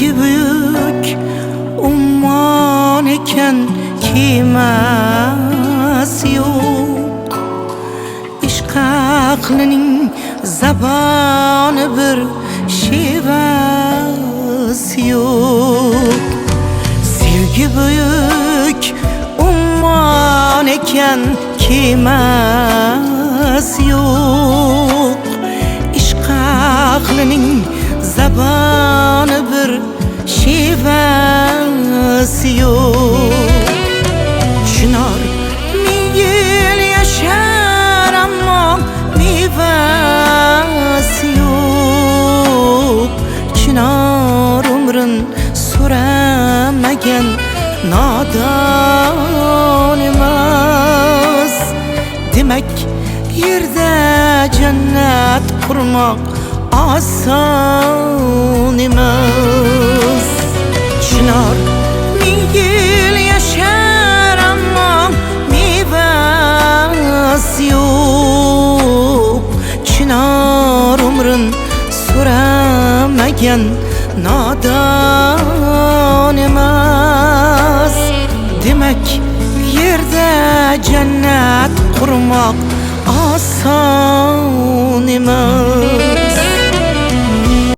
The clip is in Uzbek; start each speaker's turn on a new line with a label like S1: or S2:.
S1: Sevgi büyük umman eken kimesi yok. İşq aqlining zaboni bir şivasi yok. Sevgi büyük umman eken kimesi yok. İşq aqlining zaboni bir şivasi yok. Chinor ming yil yashar ammo mevasi yo'q. Chinor umrin so'ramagan nodon emas. Demak yerda jannat qurmoq oson emas. Chinor ming yil yashar ammo mevasi yo'q. Chinor umrin so'ramagan nodon emas. Demak yerda jannat qurmoq oson emas.